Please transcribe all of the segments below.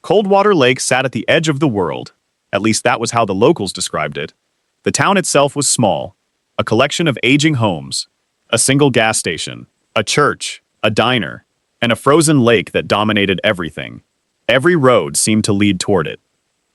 Coldwater Lake sat at the edge of the world. At least that was how the locals described it. The town itself was small, a collection of aging homes, a single gas station, a church, a diner, and a frozen lake that dominated everything. Every road seemed to lead toward it.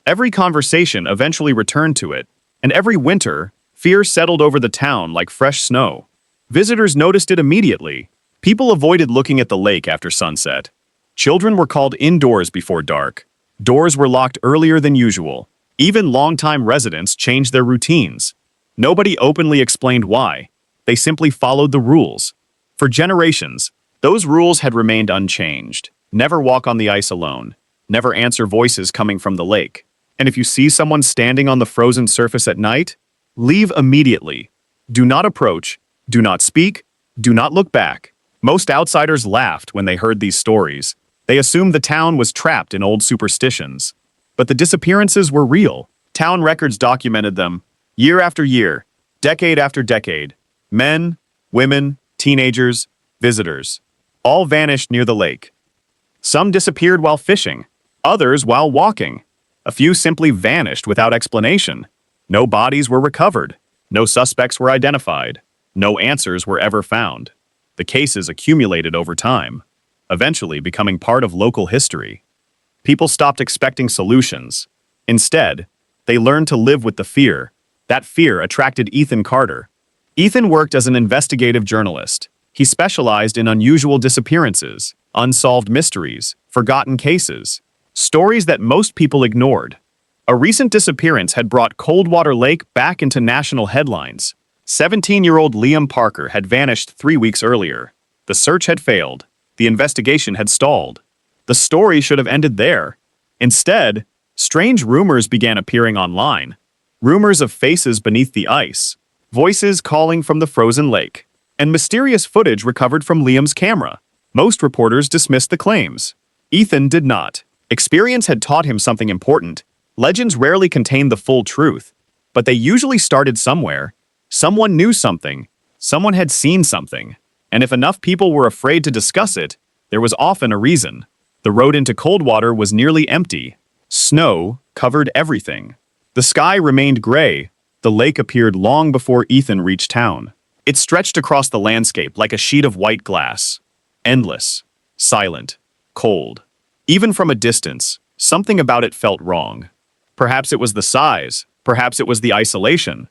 Every conversation eventually returned to it, and every winter, fear settled over the town like fresh snow. Visitors noticed it immediately. People avoided looking at the lake after sunset. Children were called indoors before dark. Doors were locked earlier than usual. Even longtime residents changed their routines. Nobody openly explained why. They simply followed the rules. For generations, those rules had remained unchanged. Never walk on the ice alone. Never answer voices coming from the lake. And if you see someone standing on the frozen surface at night, leave immediately. Do not approach. Do not speak. Do not look back. Most outsiders laughed when they heard these stories. They assumed the town was trapped in old superstitions. But the disappearances were real. Town records documented them, year after year, decade after decade. Men, women, teenagers, visitors, all vanished near the lake. Some disappeared while fishing, others while walking. A few simply vanished without explanation. No bodies were recovered. No suspects were identified. No answers were ever found. The cases accumulated over time, eventually becoming part of local history. People stopped expecting solutions. Instead, they learned to live with the fear. That fear attracted Ethan Carter. Ethan worked as an investigative journalist. He specialized in unusual disappearances, unsolved mysteries, forgotten cases, stories that most people ignored. A recent disappearance had brought Coldwater Lake back into national headlines. 17-year-old Liam Parker had vanished 3 weeks earlier. The search had failed. The investigation had stalled. The story should have ended there. Instead, strange rumors began appearing online. Rumors of faces beneath the ice, voices calling from the frozen lake, and mysterious footage recovered from Liam's camera. Most reporters dismissed the claims. Ethan did not. Experience had taught him something important. Legends rarely contain the full truth, but they usually started somewhere. Someone knew something. Someone had seen something. And if enough people were afraid to discuss it, there was often a reason. The road into Coldwater was nearly empty. Snow covered everything. The sky remained gray. The lake appeared long before Ethan reached town. It stretched across the landscape like a sheet of white glass. Endless, silent, cold. Even from a distance, something about it felt wrong. Perhaps it was the size, perhaps it was the isolation,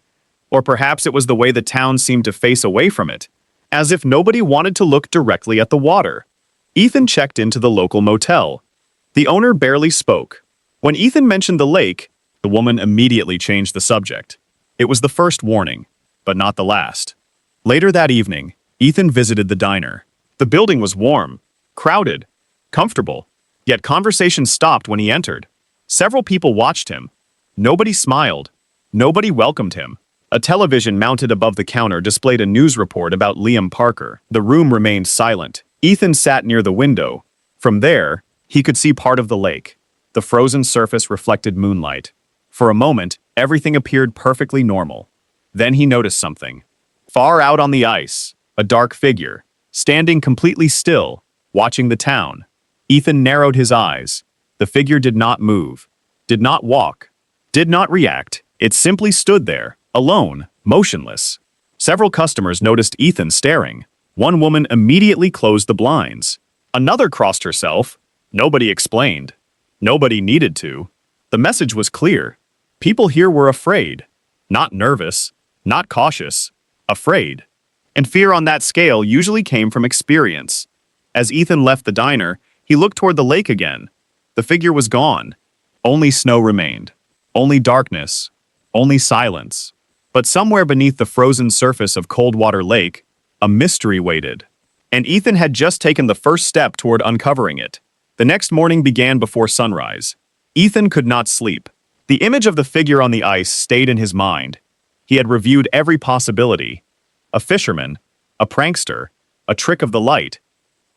or perhaps it was the way the town seemed to face away from it, as if nobody wanted to look directly at the water. Ethan checked into the local motel. The owner barely spoke. When Ethan mentioned the lake, the woman immediately changed the subject. It was the first warning, but not the last. Later that evening, Ethan visited the diner. The building was warm, crowded, comfortable, yet conversation stopped when he entered. Several people watched him. Nobody smiled. Nobody welcomed him. A television mounted above the counter displayed a news report about Liam Parker. The room remained silent. Ethan sat near the window. From there, he could see part of the lake. The frozen surface reflected moonlight. For a moment, everything appeared perfectly normal. Then he noticed something. Far out on the ice, a dark figure, standing completely still, watching the town. Ethan narrowed his eyes. The figure did not move, did not walk, did not react. It simply stood there, alone, motionless. Several customers noticed Ethan staring. One woman immediately closed the blinds. Another crossed herself. Nobody explained. Nobody needed to. The message was clear. People here were afraid. Not nervous, not cautious, afraid. And fear on that scale usually came from experience. As Ethan left the diner, he looked toward the lake again. The figure was gone. Only snow remained. Only darkness. Only silence. But somewhere beneath the frozen surface of Coldwater Lake, a mystery waited. And Ethan had just taken the first step toward uncovering it. The next morning began before sunrise. Ethan could not sleep. The image of the figure on the ice stayed in his mind. He had reviewed every possibility. A fisherman, a prankster, a trick of the light.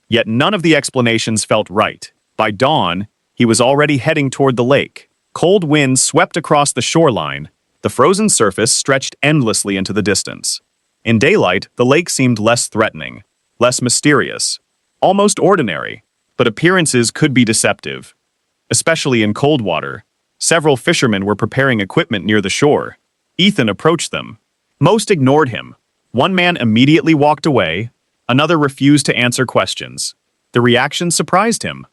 Yet none of the explanations felt right. By dawn, he was already heading toward the lake. Cold winds swept across the shoreline. The frozen surface stretched endlessly into the distance. In daylight, the lake seemed less threatening, less mysterious, almost ordinary. But appearances could be deceptive. especially in Coldwater. Several fishermen were preparing equipment near the shore. Ethan approached them. Most ignored him. One man immediately walked away. Another refused to answer questions. The reaction surprised him.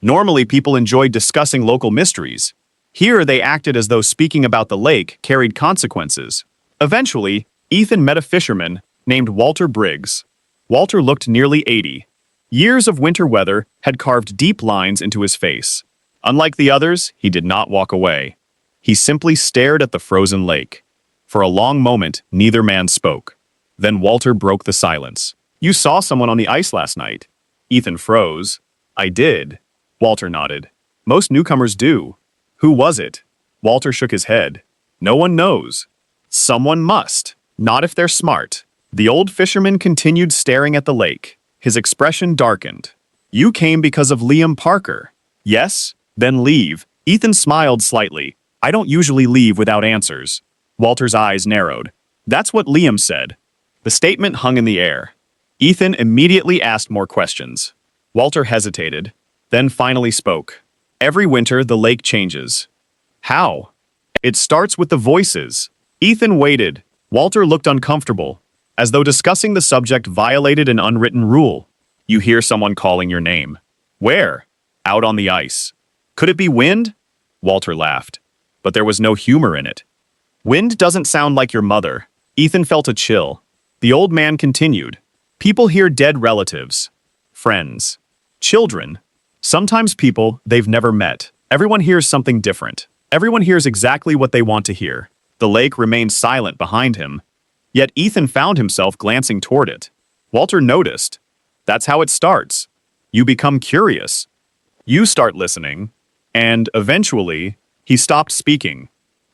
Normally, people enjoyed discussing local mysteries. Here, they acted as though speaking about the lake carried consequences. Eventually, Ethan met a fisherman named Walter Briggs. Walter looked nearly 80. Years of winter weather had carved deep lines into his face. Unlike the others, he did not walk away. He simply stared at the frozen lake. For a long moment, neither man spoke. Then Walter broke the silence. "You saw someone on the ice last night." Ethan froze. "I did." Walter nodded. "Most newcomers do." "Who was it?" Walter shook his head. "No one knows." "Someone must. Not if they're smart." The old fisherman continued staring at the lake. His expression darkened. "You came because of Liam Parker." "Yes? Then leave." Ethan smiled slightly. "I don't usually leave without answers." Walter's eyes narrowed. "That's what Liam said." The statement hung in the air. Ethan immediately asked more questions. Walter hesitated, then finally spoke. "Every winter, the lake changes." "How?" "It starts with the voices." Ethan waited. Walter looked uncomfortable, as though discussing the subject violated an unwritten rule. "You hear someone calling your name." "Where?" "Out on the ice." "Could it be wind?" Walter laughed, but there was no humor in it. "Wind doesn't sound like your mother." Ethan felt a chill. The old man continued. "People hear dead relatives, friends, children, sometimes people they've never met. Everyone hears something different. Everyone hears exactly what they want to hear." The lake remained silent behind him, yet Ethan found himself glancing toward it. Walter noticed. "That's how it starts. You become curious. You start listening, and eventually, he stopped speaking.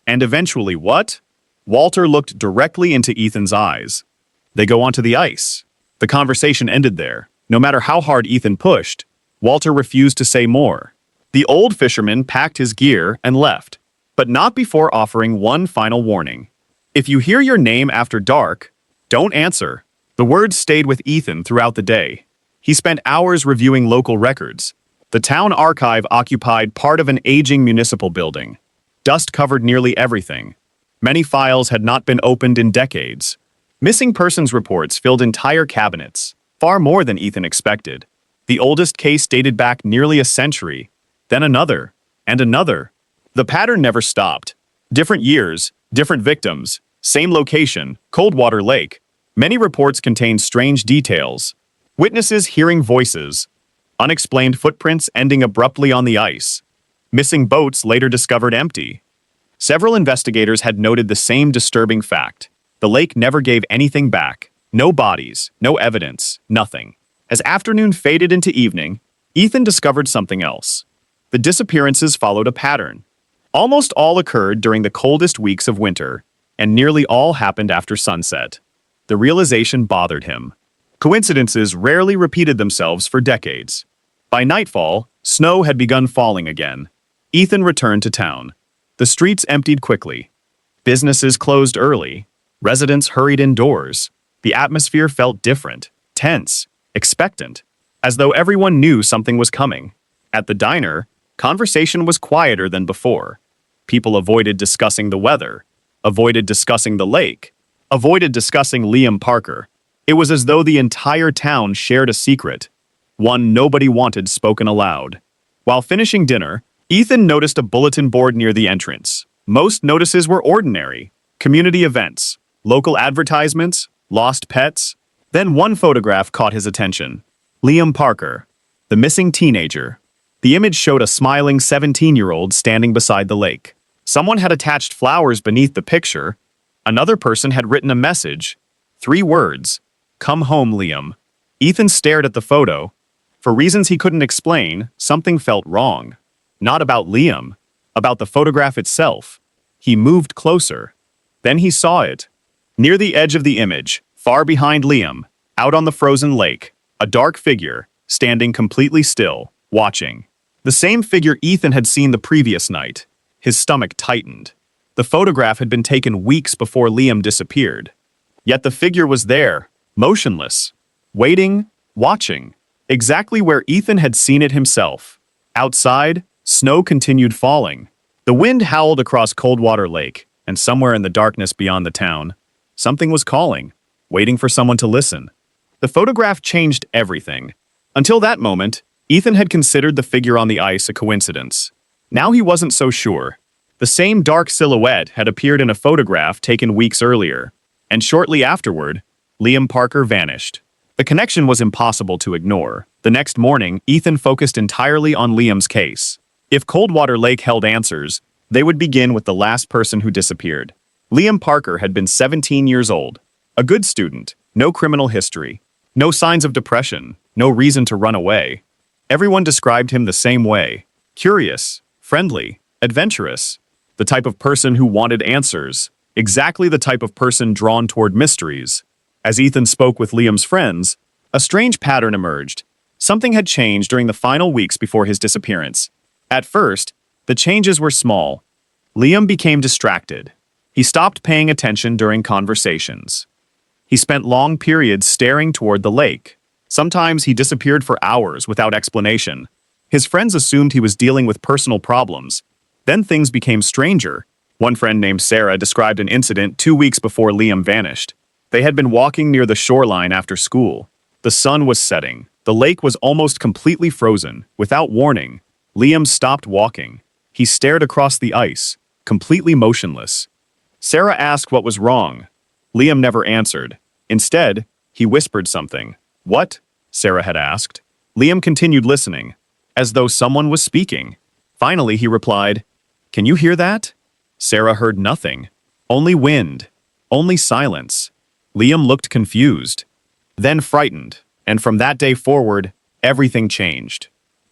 And eventually what?" Walter looked directly into Ethan's eyes. "They go onto the ice." The conversation ended there. No matter how hard Ethan pushed, Walter refused to say more. The old fisherman packed his gear and left, but not before offering one final warning. "If you hear your name after dark, don't answer." The words stayed with Ethan throughout the day. He spent hours reviewing local records. The town archive occupied part of an aging municipal building. Dust covered nearly everything. Many files had not been opened in decades. Missing persons reports filled entire cabinets, far more than Ethan expected. The oldest case dated back nearly a century, then another, and another. The pattern never stopped. Different years, different victims, same location, Coldwater Lake. Many reports contained strange details. Witnesses hearing voices. Unexplained footprints ending abruptly on the ice. Missing boats later discovered empty. Several investigators had noted the same disturbing fact. The lake never gave anything back. No bodies, no evidence, nothing. As afternoon faded into evening, Ethan discovered something else. The disappearances followed a pattern. Almost all occurred during the coldest weeks of winter, and nearly all happened after sunset. The realization bothered him. Coincidences rarely repeated themselves for decades. By nightfall, snow had begun falling again. Ethan returned to town. The streets emptied quickly. Businesses closed early. Residents hurried indoors. The atmosphere felt different, tense, expectant, as though everyone knew something was coming. At the diner, conversation was quieter than before. People avoided discussing the weather, avoided discussing the lake, avoided discussing Liam Parker. It was as though the entire town shared a secret, one nobody wanted spoken aloud. While finishing dinner, Ethan noticed a bulletin board near the entrance. Most notices were ordinary: community events, local advertisements, lost pets. Then one photograph caught his attention. Liam Parker, the missing teenager. The image showed a smiling 17-year-old standing beside the lake. Someone had attached flowers beneath the picture. Another person had written a message. 3 words: "Come home, Liam." Ethan stared at the photo. For reasons he couldn't explain, something felt wrong. Not about Liam, about the photograph itself. He moved closer. Then he saw it. Near the edge of the image, far behind Liam, out on the frozen lake, a dark figure, standing completely still, watching. The same figure Ethan had seen the previous night. His stomach tightened. The photograph had been taken weeks before Liam disappeared. Yet the figure was there, motionless, waiting, watching, exactly where Ethan had seen it himself. Outside, Snow continued falling. The wind howled across Coldwater Lake, and somewhere in the darkness beyond the town, something was calling, waiting for someone to listen. The photograph changed everything. Until that moment, Ethan had considered the figure on the ice a coincidence. Now he wasn't so sure. The same dark silhouette had appeared in a photograph taken weeks earlier, and shortly afterward, Liam Parker vanished. The connection was impossible to ignore. The next morning, Ethan focused entirely on Liam's case. If Coldwater Lake held answers, they would begin with the last person who disappeared. Liam Parker had been 17 years old. A good student, no criminal history, no signs of depression, no reason to run away. Everyone described him the same way: curious, friendly, adventurous, the type of person who wanted answers, exactly the type of person drawn toward mysteries. As Ethan spoke with Liam's friends, a strange pattern emerged. Something had changed during the final weeks before his disappearance. At first, the changes were small. Liam became distracted. He stopped paying attention during conversations. He spent long periods staring toward the lake. Sometimes he disappeared for hours without explanation. His friends assumed he was dealing with personal problems. Then things became stranger. One friend named Sarah described an incident 2 weeks before Liam vanished. They had been walking near the shoreline after school. The sun was setting. The lake was almost completely frozen. Without warning, Liam stopped walking. He stared across the ice, completely motionless. Sarah asked what was wrong. Liam never answered. Instead, he whispered something. "What?" Sarah had asked. Liam continued listening, as though someone was speaking. Finally, he replied, "Can you hear that?" Sarah heard nothing. Only wind. Only silence. Liam looked confused, then frightened, and from that day forward, everything changed.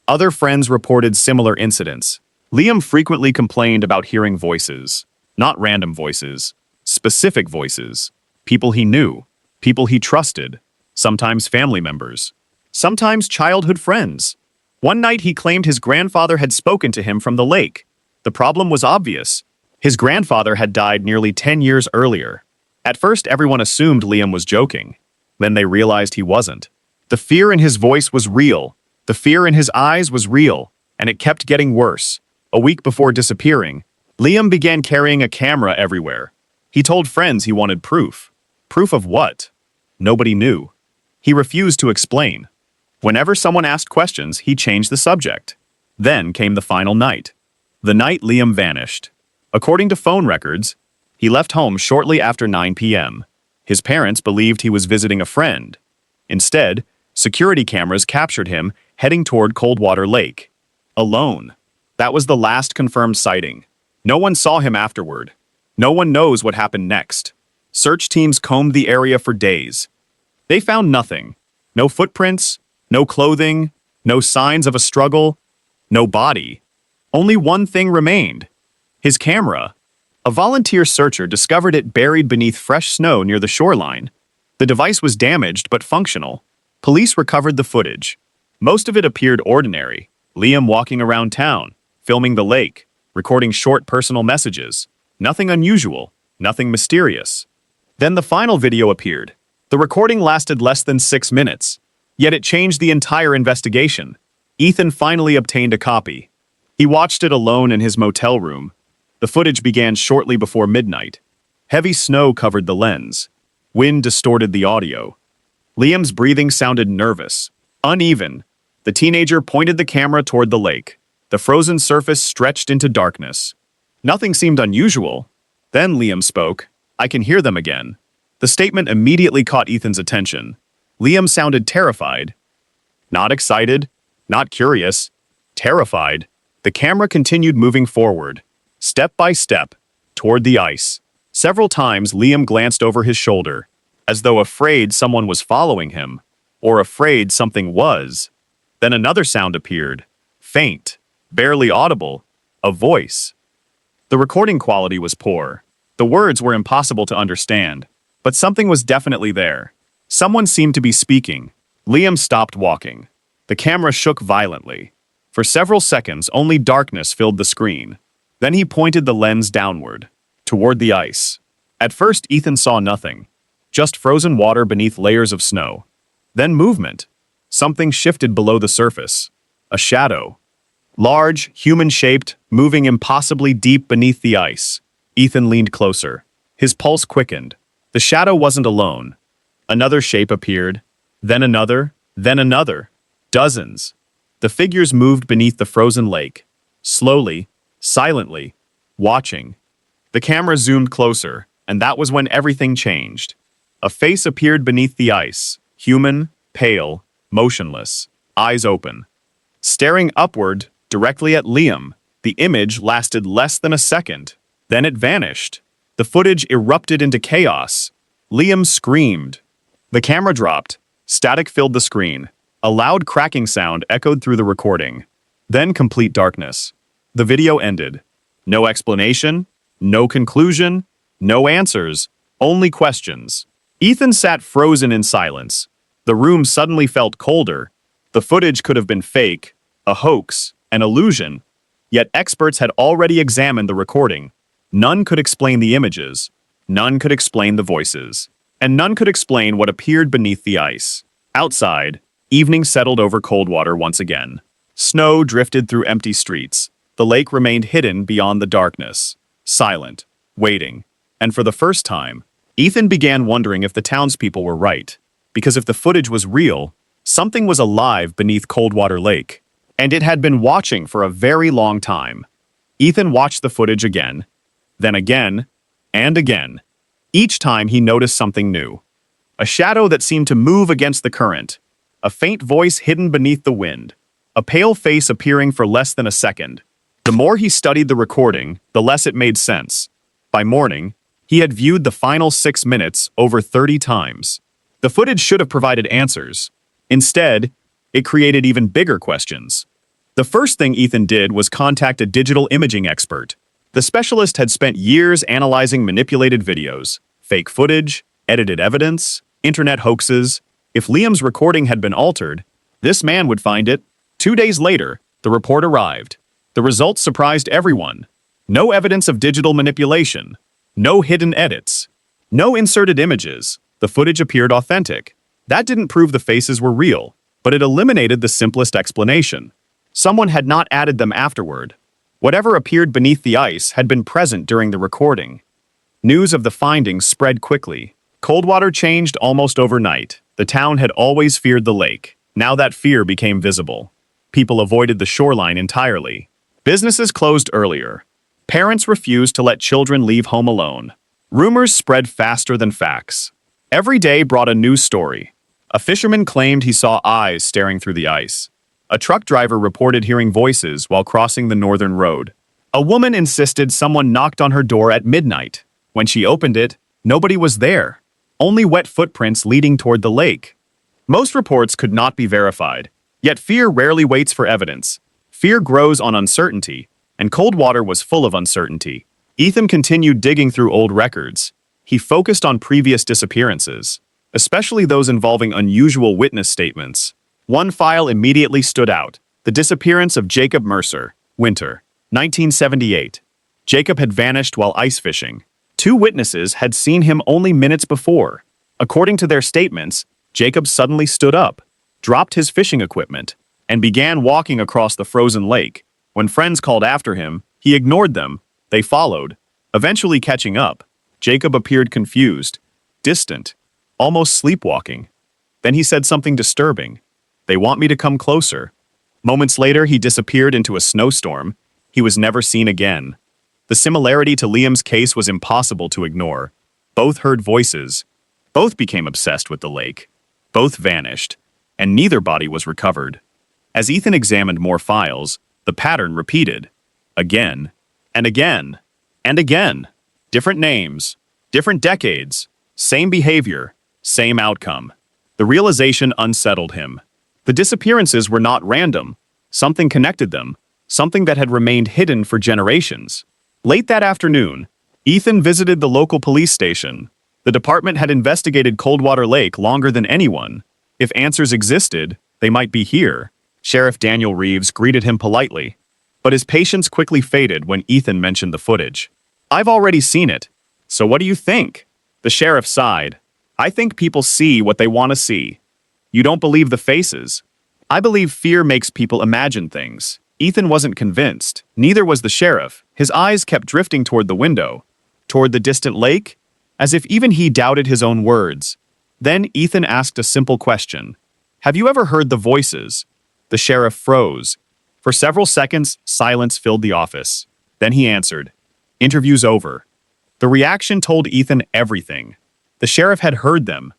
Other friends reported similar incidents. Liam frequently complained about hearing voices, not random voices, specific voices, people he knew, people he trusted, sometimes family members, sometimes childhood friends. One night he claimed his grandfather had spoken to him from the lake. The problem was obvious. His grandfather had died nearly 10 years earlier. At first, everyone assumed Liam was joking. Then they realized he wasn't. The fear in his voice was real. The fear in his eyes was real, and it kept getting worse. A week before disappearing, Liam began carrying a camera everywhere. He told friends he wanted proof. Proof of what? Nobody knew. He refused to explain. Whenever someone asked questions, he changed the subject. Then came the final night. The night Liam vanished. According to phone records, he left home shortly after 9 p.m. His parents believed he was visiting a friend. Instead, security cameras captured him heading toward Coldwater Lake. Alone. That was the last confirmed sighting. No one saw him afterward. No one knows what happened next. Search teams combed the area for days. They found nothing. No footprints, no clothing, no signs of a struggle, no body. Only one thing remained: his camera. A volunteer searcher discovered it buried beneath fresh snow near the shoreline. The device was damaged but functional. Police recovered the footage. Most of it appeared ordinary. Liam walking around town, filming the lake, recording short personal messages. Nothing unusual, nothing mysterious. Then the final video appeared. The recording lasted less than 6 minutes, yet it changed the entire investigation. Ethan finally obtained a copy. He watched it alone in his motel room. The footage began shortly before midnight. Heavy snow covered the lens. Wind distorted the audio. Liam's breathing sounded nervous, uneven. The teenager pointed the camera toward the lake. The frozen surface stretched into darkness. Nothing seemed unusual. Then Liam spoke. "I can hear them again." The statement immediately caught Ethan's attention. Liam sounded terrified. Not excited, not curious, terrified. The camera continued moving forward, step by step, toward the ice. Several times Liam glanced over his shoulder, as though afraid someone was following him, or afraid something was. Then another sound appeared, faint, barely audible, a voice. The recording quality was poor. The words were impossible to understand, but something was definitely there. Someone seemed to be speaking. Liam stopped walking. The camera shook violently. For several seconds, only darkness filled the screen. Then he pointed the lens downward, toward the ice. At first, Ethan saw nothing, just frozen water beneath layers of snow. Then movement. Something shifted below the surface. A shadow. Large, human-shaped, moving impossibly deep beneath the ice. Ethan leaned closer. His pulse quickened. The shadow wasn't alone. Another shape appeared, then another, then another. Dozens. The figures moved beneath the frozen lake, slowly, silently, watching. The camera zoomed closer, and that was when everything changed. A face appeared beneath the ice, human, pale, motionless, eyes open. Staring upward, directly at Liam, the image lasted less than a second. Then it vanished. The footage erupted into chaos. Liam screamed. The camera dropped. Static filled the screen. A loud cracking sound echoed through the recording. Then complete darkness. The video ended. No explanation, no conclusion, no answers, only questions. Ethan sat frozen in silence. The room suddenly felt colder. The footage could have been fake, a hoax, an illusion. Yet experts had already examined the recording. None could explain the images. None could explain the voices. And none could explain what appeared beneath the ice. Outside, evening settled over Coldwater once again. Snow drifted through empty streets. The lake remained hidden beyond the darkness, silent, waiting. And for the first time, Ethan began wondering if the townspeople were right. Because if the footage was real, something was alive beneath Coldwater Lake. And it had been watching for a very long time. Ethan watched the footage again, then again, and again. Each time he noticed something new. A shadow that seemed to move against the current. A faint voice hidden beneath the wind. A pale face appearing for less than a second. The more he studied the recording, the less it made sense. By morning, he had viewed the final 6 minutes over 30 times. The footage should have provided answers. Instead, it created even bigger questions. The first thing Ethan did was contact a digital imaging expert. The specialist had spent years analyzing manipulated videos, fake footage, edited evidence, internet hoaxes. If Liam's recording had been altered, this man would find it. 2 days later, the report arrived. The results surprised everyone. No evidence of digital manipulation. No hidden edits. No inserted images. The footage appeared authentic. That didn't prove the faces were real, but it eliminated the simplest explanation. Someone had not added them afterward. Whatever appeared beneath the ice had been present during the recording. News of the findings spread quickly. Coldwater changed almost overnight. The town had always feared the lake. Now that fear became visible. People avoided the shoreline entirely. Businesses closed earlier. Parents refused to let children leave home alone. Rumors spread faster than facts. Every day brought a new story. A fisherman claimed he saw eyes staring through the ice. A truck driver reported hearing voices while crossing the northern road. A woman insisted someone knocked on her door at midnight. When she opened it, nobody was there. Only wet footprints leading toward the lake. Most reports could not be verified. Yet fear rarely waits for evidence. Fear grows on uncertainty, and Coldwater was full of uncertainty. Ethan continued digging through old records. He focused on previous disappearances, especially those involving unusual witness statements. One file immediately stood out: the disappearance of Jacob Mercer, winter, 1978. Jacob had vanished while ice fishing. 2 witnesses had seen him only minutes before. According to their statements, Jacob suddenly stood up, dropped his fishing equipment, and began walking across the frozen lake. When friends called after him, he ignored them. They followed, eventually catching up. Jacob appeared confused, distant, almost sleepwalking. Then he said something disturbing. "They want me to come closer." Moments later, he disappeared into a snowstorm. He was never seen again. The similarity to Liam's case was impossible to ignore. Both heard voices. Both became obsessed with the lake. Both vanished, and neither body was recovered. As Ethan examined more files, the pattern repeated. Again, and again, and again. Different names, different decades, same behavior, same outcome. The realization unsettled him. The disappearances were not random. Something connected them, something that had remained hidden for generations. Late that afternoon, Ethan visited the local police station. The department had investigated Coldwater Lake longer than anyone. If answers existed, they might be here. Sheriff Daniel Reeves greeted him politely, but his patience quickly faded when Ethan mentioned the footage. "I've already seen it. So what do you think?" The sheriff sighed. "I think people see what they want to see. You don't believe the faces. I believe fear makes people imagine things. Ethan wasn't convinced. Neither was the sheriff. His eyes kept drifting toward the window, toward the distant lake, as if even he doubted his own words. Then Ethan asked a simple question. "Have you ever heard the voices?" The sheriff froze. For several seconds, silence filled the office. Then he answered, "Interview's over." The reaction told Ethan everything. The sheriff had heard them,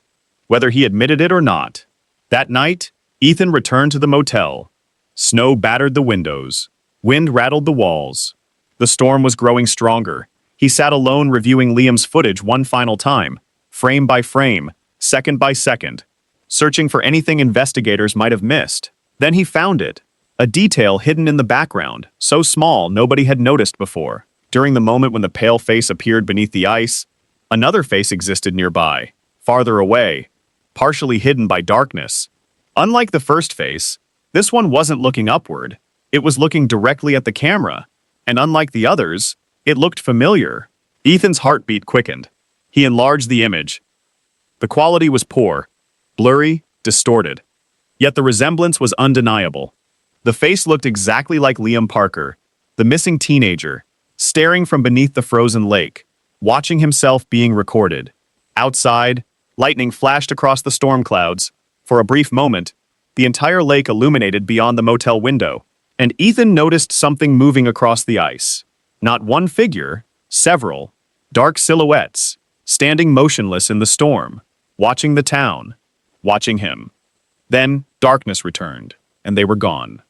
whether he admitted it or not. That night, Ethan returned to the motel. Snow battered the windows. Wind rattled the walls. The storm was growing stronger. He sat alone reviewing Liam's footage one final time, frame by frame, second by second, searching for anything investigators might have missed. Then he found it. A detail hidden in the background, so small nobody had noticed before. During the moment when the pale face appeared beneath the ice, another face existed nearby, farther away, partially hidden by darkness. Unlike the first face, this one wasn't looking upward. It was looking directly at the camera, and unlike the others, it looked familiar. Ethan's heartbeat quickened. He enlarged the image. The quality was poor, blurry, distorted. Yet the resemblance was undeniable. The face looked exactly like Liam Parker, the missing teenager, staring from beneath the frozen lake, watching himself being recorded. Outside, lightning flashed across the storm clouds. For a brief moment, the entire lake illuminated beyond the motel window, and Ethan noticed something moving across the ice. Not one figure, several, dark silhouettes, standing motionless in the storm, watching the town, watching him. Then darkness returned, and they were gone.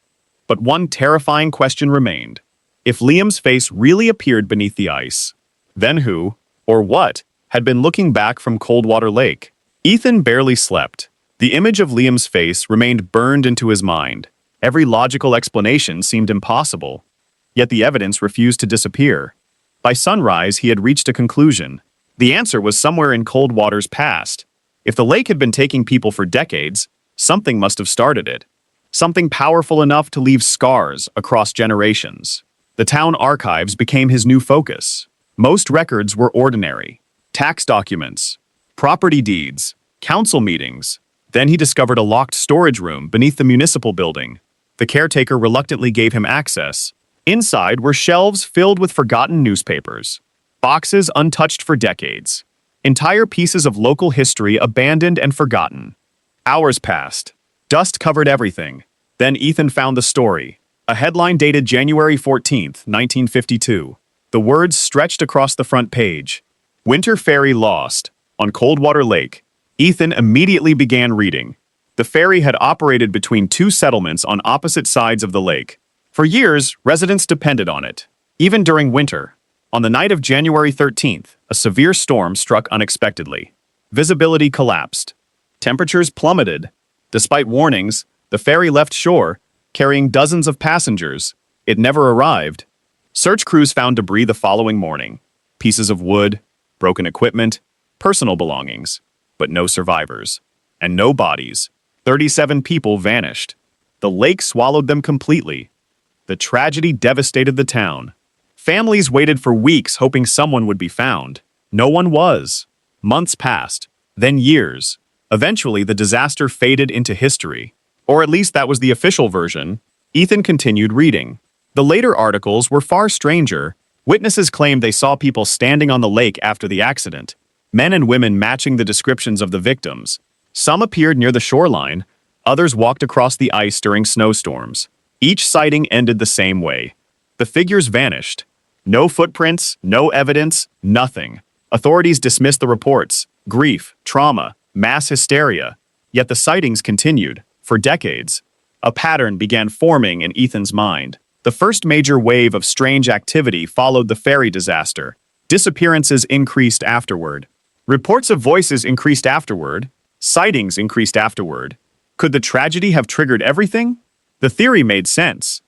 But one terrifying question remained. If Liam's face really appeared beneath the ice, then who, or what, had been looking back from Coldwater Lake? Ethan barely slept. The image of Liam's face remained burned into his mind. Every logical explanation seemed impossible. Yet the evidence refused to disappear. By sunrise, he had reached a conclusion. The answer was somewhere in Coldwater's past. If the lake had been taking people for decades, something must have started it. Something powerful enough to leave scars across generations. The town archives became his new focus. Most records were ordinary. Tax documents, property deeds, council meetings. Then he discovered a locked storage room beneath the municipal building. The caretaker reluctantly gave him access. Inside were shelves filled with forgotten newspapers, boxes untouched for decades, entire pieces of local history abandoned and forgotten. Hours passed. Dust covered everything. Then Ethan found the story. A headline dated January 14th, 1952. The words stretched across the front page. "Winter ferry lost on Coldwater Lake." Ethan immediately began reading. The ferry had operated between two settlements on opposite sides of the lake. For years, residents depended on it. Even during winter. On the night of January 13th, a severe storm struck unexpectedly. Visibility collapsed. Temperatures plummeted. Despite warnings, the ferry left shore, carrying dozens of passengers. It never arrived. Search crews found debris the following morning. Pieces of wood, broken equipment, personal belongings. But no survivors. And no bodies. 37 people vanished. The lake swallowed them completely. The tragedy devastated the town. Families waited for weeks hoping someone would be found. No one was. Months passed, then years. Eventually, the disaster faded into history. Or at least that was the official version. Ethan continued reading. The later articles were far stranger. Witnesses claimed they saw people standing on the lake after the accident. Men and women matching the descriptions of the victims. Some appeared near the shoreline. Others walked across the ice during snowstorms. Each sighting ended the same way. The figures vanished. No footprints, no evidence, nothing. Authorities dismissed the reports. Grief, trauma, mass hysteria. Yet the sightings continued, for decades. A pattern began forming in Ethan's mind. The first major wave of strange activity followed the ferry disaster. Disappearances increased afterward. Reports of voices increased afterward. Sightings increased afterward. Could the tragedy have triggered everything? The theory made sense.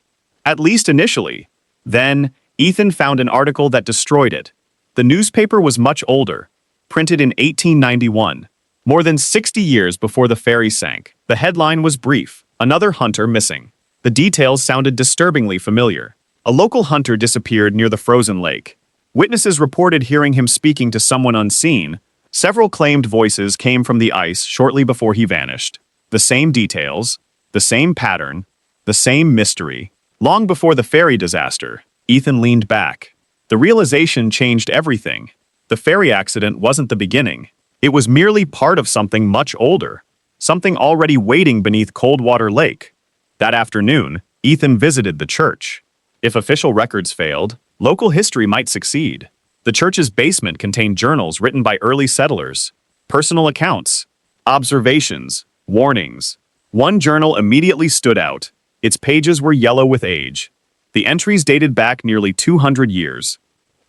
At least initially. Then, Ethan found an article that destroyed it. The newspaper was much older, printed in 1891, more than 60 years before the ferry sank. The headline was brief: "Another hunter missing." The details sounded disturbingly familiar. A local hunter disappeared near the frozen lake. Witnesses reported hearing him speaking to someone unseen. Several claimed voices came from the ice shortly before he vanished. The same details, the same pattern, the same mystery. Long before the ferry disaster, Ethan leaned back. The realization changed everything. The ferry accident wasn't the beginning. It was merely part of something much older, something already waiting beneath Coldwater Lake. That afternoon, Ethan visited the church. If official records failed, local history might succeed. The church's basement contained journals written by early settlers, personal accounts, observations, warnings. One journal immediately stood out. Its pages were yellow with age. The entries dated back nearly 200 years.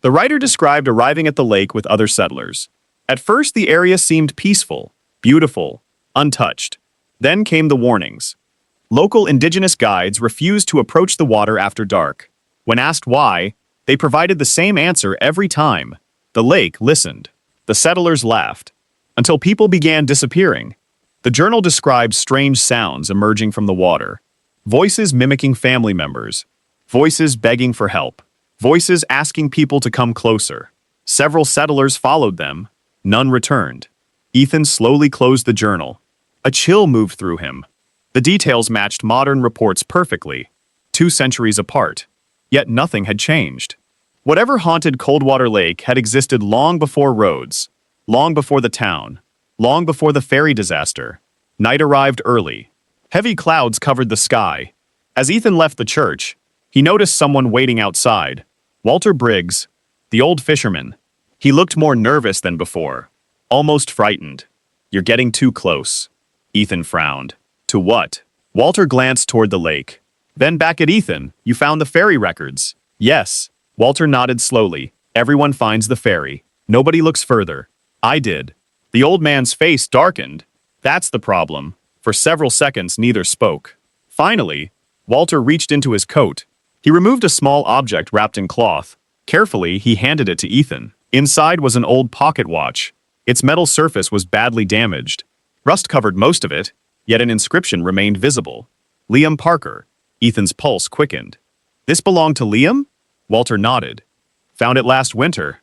The writer described arriving at the lake with other settlers. At first, the area seemed peaceful, beautiful, untouched. Then came the warnings. Local indigenous guides refused to approach the water after dark. When asked why, they provided the same answer every time. The lake listened. The settlers laughed. Until people began disappearing. The journal described strange sounds emerging from the water. Voices mimicking family members. Voices begging for help. Voices asking people to come closer. Several settlers followed them. None returned. Ethan slowly closed the journal. A chill moved through him. The details matched modern reports perfectly, 2 centuries apart. Yet nothing had changed. Whatever haunted Coldwater Lake had existed long before roads, long before the town, long before the ferry disaster. Night arrived early. Heavy clouds covered the sky. As Ethan left the church, he noticed someone waiting outside. Walter Briggs, the old fisherman. He looked more nervous than before, almost frightened. "You're getting too close." Ethan frowned. "To what?" Walter glanced toward the lake. Then back at Ethan. "You found the ferry records." "Yes." Walter nodded slowly. "Everyone finds the ferry. Nobody looks further." "I did." The old man's face darkened. "That's the problem." For several seconds, neither spoke. Finally, Walter reached into his coat. He removed a small object wrapped in cloth. Carefully, he handed it to Ethan. Inside was an old pocket watch. Its metal surface was badly damaged. Rust covered most of it, yet an inscription remained visible. "Liam Parker." Ethan's pulse quickened. "This belonged to Liam?" Walter nodded. "Found it last winter.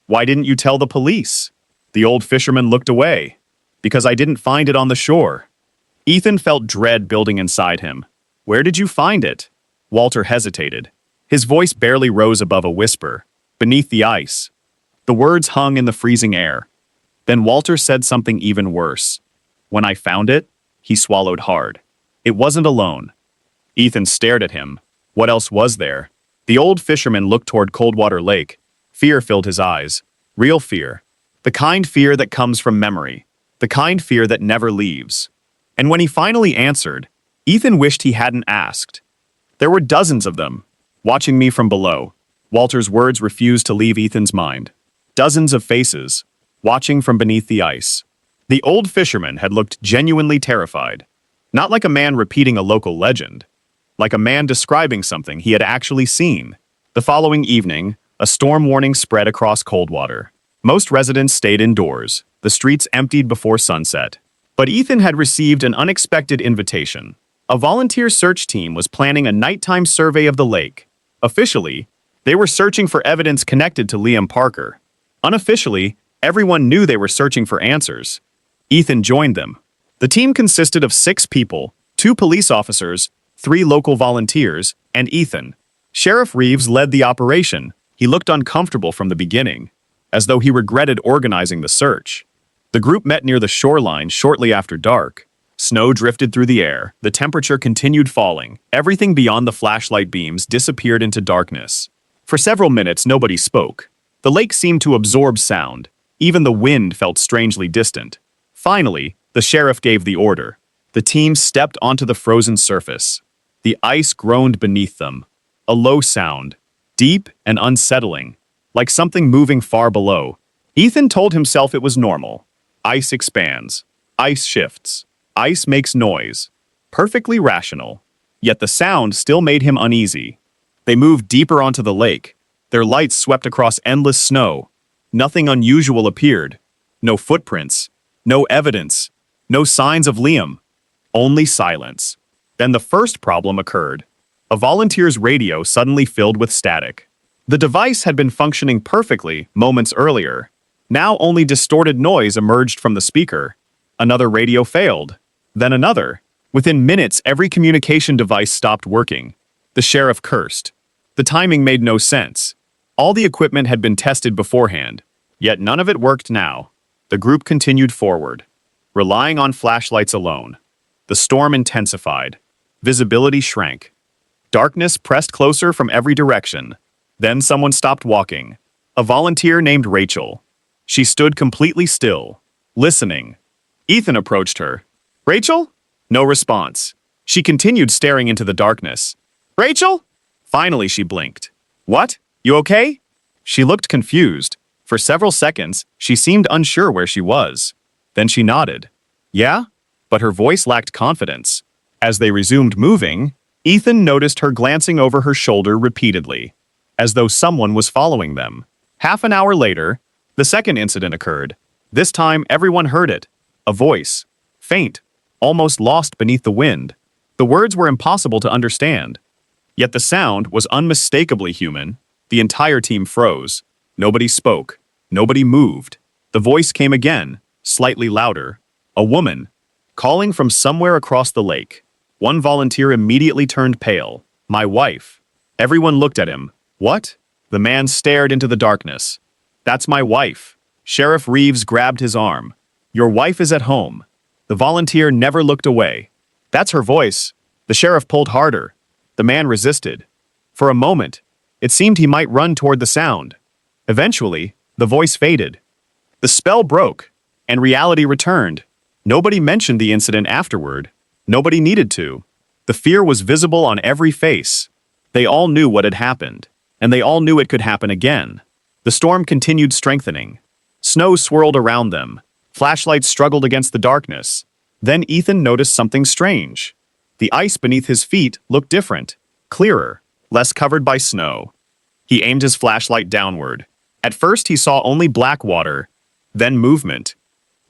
Why didn't you tell the police?" The old fisherman looked away. "Because I didn't find it on the shore." Ethan felt dread building inside him. "Where did you find it?" Walter hesitated. His voice barely rose above a whisper. "Beneath the ice." The words hung in the freezing air. Then Walter said something even worse. "When I found it," he swallowed hard. "It wasn't alone." Ethan stared at him. What else was there? The old fisherman looked toward Coldwater Lake. Fear filled his eyes. Real fear. The kind fear that comes from memory. The kind fear that never leaves. And when he finally answered, Ethan wished he hadn't asked. "There were dozens of them, watching me from below." Walter's words refused to leave Ethan's mind. Dozens of faces, watching from beneath the ice. The old fisherman had looked genuinely terrified. Not like a man repeating a local legend. Like a man describing something he had actually seen. The following evening, a storm warning spread across Coldwater. Most residents stayed indoors. The streets emptied before sunset. But Ethan had received an unexpected invitation. A volunteer search team was planning a nighttime survey of the lake. Officially, they were searching for evidence connected to Liam Parker. Unofficially, everyone knew they were searching for answers. Ethan joined them. The team consisted of 6 people, 2 police officers, 3 local volunteers, and Ethan. Sheriff Reeves led the operation. He looked uncomfortable from the beginning, as though he regretted organizing the search. The group met near the shoreline shortly after dark. Snow drifted through the air. The temperature continued falling. Everything beyond the flashlight beams disappeared into darkness. For several minutes, nobody spoke. The lake seemed to absorb sound. Even the wind felt strangely distant. Finally, the sheriff gave the order. The team stepped onto the frozen surface. The ice groaned beneath them. A low sound, deep and unsettling, like something moving far below. Ethan told himself it was normal. Ice expands. Ice shifts. Ice makes noise. Perfectly rational. Yet the sound still made him uneasy. They moved deeper onto the lake. Their lights swept across endless snow. Nothing unusual appeared. No footprints. No evidence. No signs of Liam. Only silence. Then the first problem occurred. A volunteer's radio suddenly filled with static. The device had been functioning perfectly moments earlier. Now only distorted noise emerged from the speaker. Another radio failed. Then another. Within minutes, every communication device stopped working. The sheriff cursed. The timing made no sense. All the equipment had been tested beforehand, yet none of it worked now. The group continued forward, relying on flashlights alone. The storm intensified. Visibility shrank. Darkness pressed closer from every direction. Then someone stopped walking. A volunteer named Rachel. She stood completely still, listening. Ethan approached her. "Rachel?" No response. She continued staring into the darkness. "Rachel?" Finally, she blinked. "What? You okay?" She looked confused. For several seconds, she seemed unsure where she was. Then she nodded. "Yeah?" But her voice lacked confidence. As they resumed moving, Ethan noticed her glancing over her shoulder repeatedly, as though someone was following them. Half an hour later, the second incident occurred. This time, everyone heard it. A voice. Faint. Almost lost beneath the wind. The words were impossible to understand. Yet the sound was unmistakably human. The entire team froze. Nobody spoke. Nobody moved. The voice came again, slightly louder. A woman, calling from somewhere across the lake. One volunteer immediately turned pale. "My wife." Everyone looked at him. "What?" The man stared into the darkness. "That's my wife." Sheriff Reeves grabbed his arm. "Your wife is at home." The volunteer never looked away. "That's her voice." The sheriff pulled harder. The man resisted. For a moment, it seemed he might run toward the sound. Eventually, the voice faded. The spell broke, and reality returned. Nobody mentioned the incident afterward. Nobody needed to. The fear was visible on every face. They all knew what had happened, and they all knew it could happen again. The storm continued strengthening. Snow swirled around them. Flashlights struggled against the darkness. Then Ethan noticed something strange. The ice beneath his feet looked different, clearer, less covered by snow. He aimed his flashlight downward. At first he saw only black water, then movement.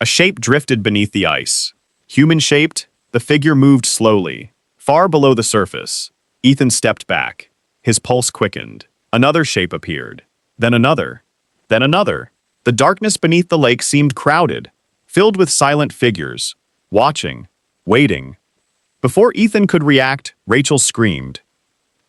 A shape drifted beneath the ice. Human-shaped, the figure moved slowly, far below the surface. Ethan stepped back. His pulse quickened. Another shape appeared. Then another. Then another. The darkness beneath the lake seemed crowded, filled with silent figures, watching, waiting. Before Ethan could react, Rachel screamed.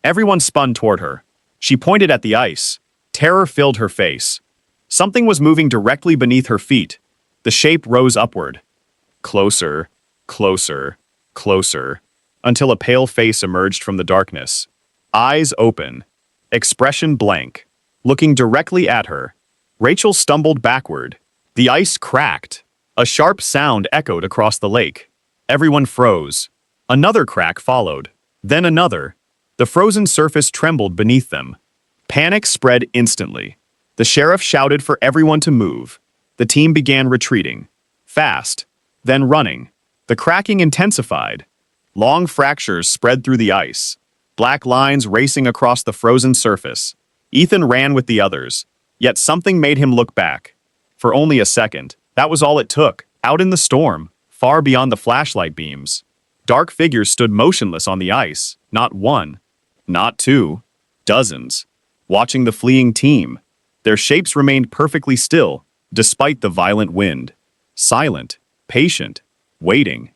Everyone spun toward her. She pointed at the ice. Terror filled her face. Something was moving directly beneath her feet. The shape rose upward. Closer, closer, closer, until a pale face emerged from the darkness. Eyes open, expression blank, looking directly at her. Rachel stumbled backward. The ice cracked. A sharp sound echoed across the lake. Everyone froze. Another crack followed. Then another. The frozen surface trembled beneath them. Panic spread instantly. The sheriff shouted for everyone to move. The team began retreating. Fast. Then running. The cracking intensified. Long fractures spread through the ice. Black lines racing across the frozen surface. Ethan ran with the others. Yet something made him look back. For only a second. That was all it took. Out in the storm, far beyond the flashlight beams. Dark figures stood motionless on the ice. Not one. Not two. Dozens. Watching the fleeing team. Their shapes remained perfectly still, despite the violent wind. Silent. Patient. Waiting.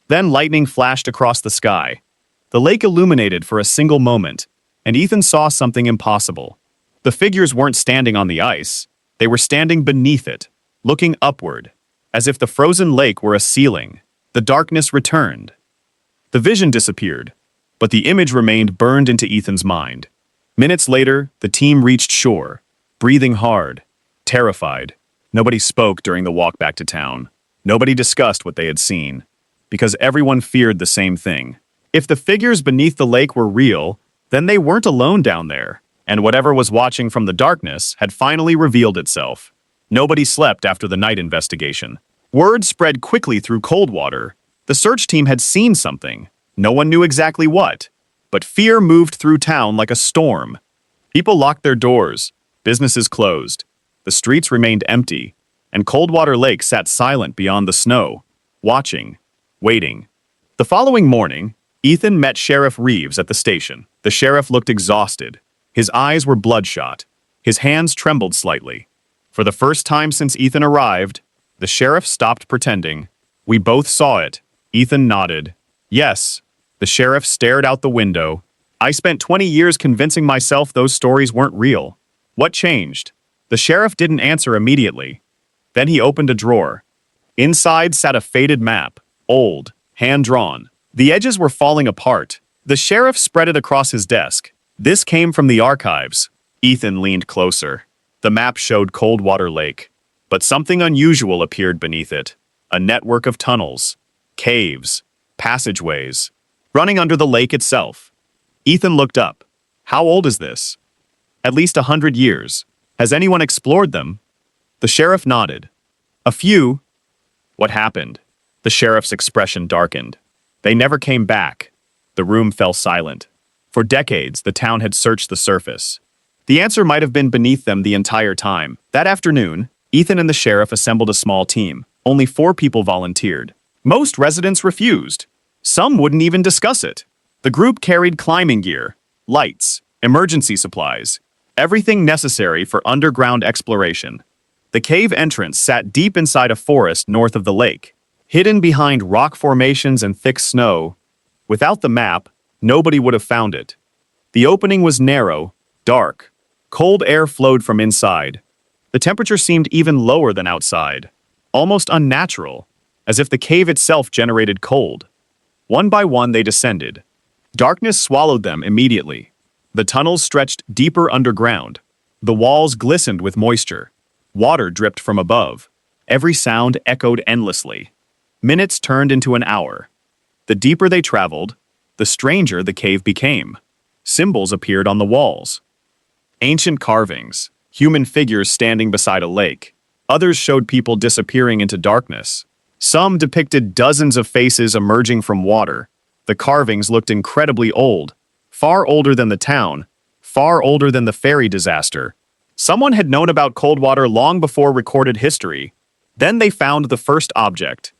Then lightning flashed across the sky. The lake illuminated for a single moment, and Ethan saw something impossible. The figures weren't standing on the ice. They were standing beneath it, looking upward, as if the frozen lake were a ceiling. The darkness returned. The vision disappeared, but the image remained burned into Ethan's mind. Minutes later, the team reached shore, breathing hard, terrified. Nobody spoke during the walk back to town. Nobody discussed what they had seen, because everyone feared the same thing. If the figures beneath the lake were real, then they weren't alone down there, and whatever was watching from the darkness had finally revealed itself. Nobody slept after the night investigation. Word spread quickly through Coldwater. The search team had seen something. No one knew exactly what, but fear moved through town like a storm. People locked their doors. Businesses closed. The streets remained empty, and Coldwater Lake sat silent beyond the snow, watching, waiting. The following morning, Ethan met Sheriff Reeves at the station. The sheriff looked exhausted. His eyes were bloodshot. His hands trembled slightly. For the first time since Ethan arrived, the sheriff stopped pretending. "We both saw it." Ethan nodded. "Yes." The sheriff stared out the window. I spent 20 years convincing myself those stories weren't real. What changed? The sheriff didn't answer immediately. Then he opened a drawer. Inside sat a faded map, old, hand-drawn. The edges were falling apart. The sheriff spread it across his desk. This came from the archives. Ethan leaned closer. The map showed Coldwater Lake, but something unusual appeared beneath it. A network of tunnels, caves, passageways, running under the lake itself. Ethan looked up. How old is this? At least 100 years. Has anyone explored them? The sheriff nodded. A few. What happened? The sheriff's expression darkened. They never came back. The room fell silent. For decades, the town had searched the surface. The answer might have been beneath them the entire time. That afternoon, Ethan and the sheriff assembled a small team. Only 4 people volunteered. Most residents refused. Some wouldn't even discuss it. The group carried climbing gear, lights, emergency supplies, everything necessary for underground exploration. The cave entrance sat deep inside a forest north of the lake, hidden behind rock formations and thick snow. Without the map, nobody would have found it. The opening was narrow, dark. Cold air flowed from inside. The temperature seemed even lower than outside, almost unnatural, as if the cave itself generated cold. One by one they descended. Darkness swallowed them immediately. The tunnels stretched deeper underground. The walls glistened with moisture. Water dripped from above. Every sound echoed endlessly. Minutes turned into an hour. The deeper they traveled, the stranger the cave became. Symbols appeared on the walls. Ancient carvings, human figures standing beside a lake. Others showed people disappearing into darkness. Some depicted dozens of faces emerging from water. The carvings looked incredibly old, far older than the town, far older than the ferry disaster. Someone had known about Coldwater long before recorded history. Then they found the first object.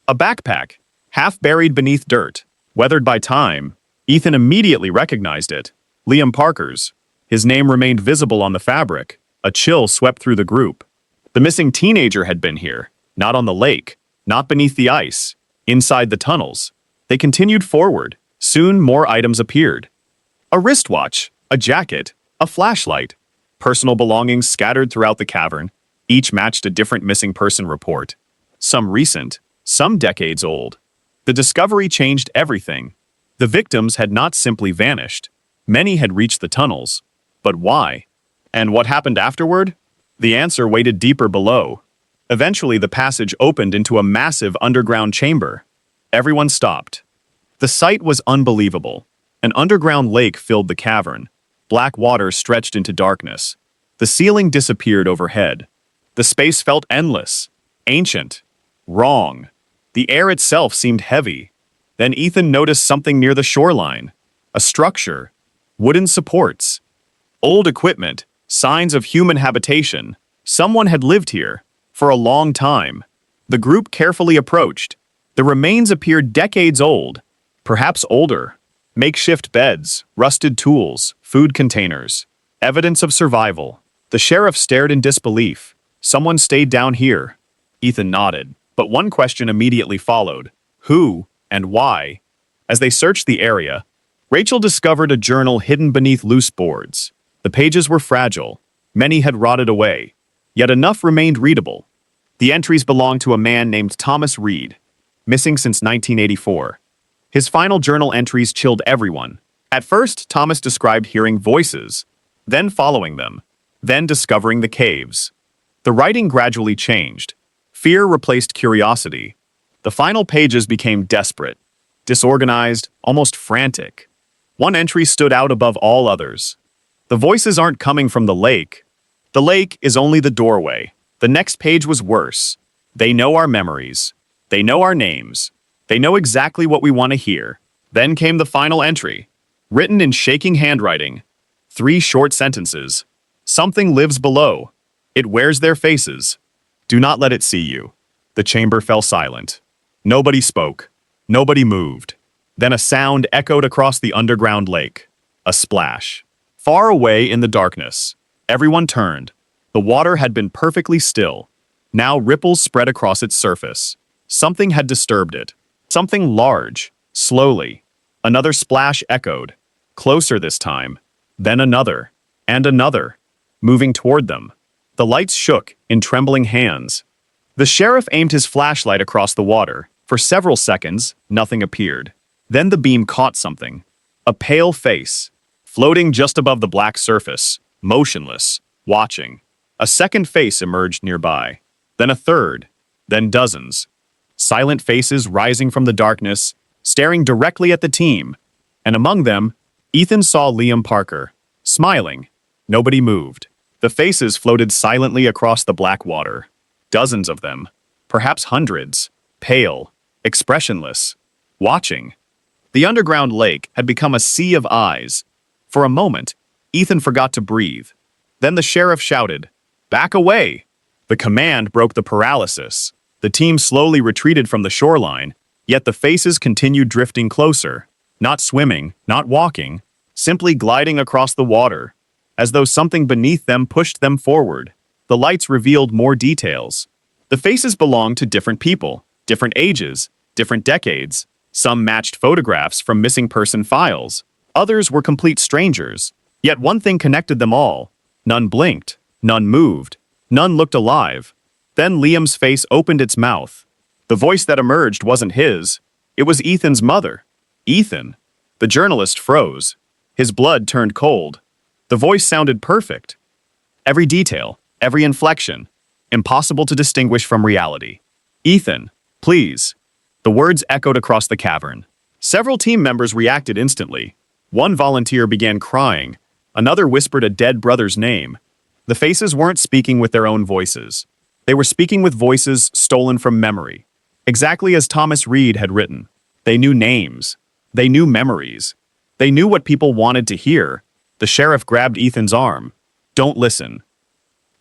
A backpack, half buried beneath dirt, weathered by time. Ethan immediately recognized it. Liam Parker's. His name remained visible on the fabric. A chill swept through the group. The missing teenager had been here, not on the lake, not beneath the ice, inside the tunnels. They continued forward. Soon more items appeared. A wristwatch, a jacket, a flashlight. Personal belongings scattered throughout the cavern. Each matched a different missing person report. Some recent, some decades old. The discovery changed everything. The victims had not simply vanished. Many had reached the tunnels. But why? And what happened afterward? The answer waited deeper below. Eventually, the passage opened into a massive underground chamber. Everyone stopped. The sight was unbelievable. An underground lake filled the cavern. Black water stretched into darkness. The ceiling disappeared overhead. The space felt endless, ancient, wrong. The air itself seemed heavy. Then Ethan noticed something near the shoreline. A structure. Wooden supports. Old equipment. Signs of human habitation. Someone had lived here. For a long time. The group carefully approached. The remains appeared decades old. Perhaps older. Makeshift beds, rusted tools, food containers. Evidence of survival. The sheriff stared in disbelief. Someone stayed down here. Ethan nodded, but one question immediately followed. Who and why? As they searched the area, Rachel discovered a journal hidden beneath loose boards. The pages were fragile. Many had rotted away. Yet enough remained readable. The entries belonged to a man named Thomas Reed, missing since 1984. His final journal entries chilled everyone. At first, Thomas described hearing voices, then following them, then discovering the caves. The writing gradually changed. Fear replaced curiosity. The final pages became desperate, disorganized, almost frantic. One entry stood out above all others. The voices aren't coming from the lake. The lake is only the doorway. The next page was worse. They know our memories. They know our names. They know exactly what we want to hear. Then came the final entry, written in shaking handwriting. 3 short sentences. Something lives below. It wears their faces. Do not let it see you. The chamber fell silent. Nobody spoke. Nobody moved. Then a sound echoed across the underground lake. A splash. Far away in the darkness. Everyone turned. The water had been perfectly still. Now ripples spread across its surface. Something had disturbed it. Something large. Slowly. Another splash echoed. Closer this time. Then another. And another. Moving toward them. The lights shook in trembling hands. The sheriff aimed his flashlight across the water. For several seconds, nothing appeared. Then the beam caught something. A pale face. Floating just above the black surface. Motionless. Watching. A second face emerged nearby. Then a third. Then dozens. Silent faces rising from the darkness, staring directly at the team. And among them, Ethan saw Liam Parker. Smiling. Nobody moved. The faces floated silently across the black water. Dozens of them. Perhaps hundreds. Pale. Expressionless. Watching. The underground lake had become a sea of eyes. For a moment, Ethan forgot to breathe. Then the sheriff shouted, "Back away!" The command broke the paralysis. The team slowly retreated from the shoreline, yet the faces continued drifting closer. Not swimming, not walking, simply gliding across the water, as though something beneath them pushed them forward. The lights revealed more details. The faces belonged to different people, different ages, different decades. Some matched photographs from missing person files. Others were complete strangers. Yet one thing connected them all. None blinked, none moved, none looked alive. Then Liam's face opened its mouth. The voice that emerged wasn't his. It was Ethan's mother. Ethan. The journalist froze. His blood turned cold. The voice sounded perfect. Every detail, every inflection, impossible to distinguish from reality. "Ethan, please." The words echoed across the cavern. Several team members reacted instantly. One volunteer began crying. Another whispered a dead brother's name. The faces weren't speaking with their own voices. They were speaking with voices stolen from memory. Exactly as Thomas Reed had written. They knew names. They knew memories. They knew what people wanted to hear. The sheriff grabbed Ethan's arm. "Don't listen."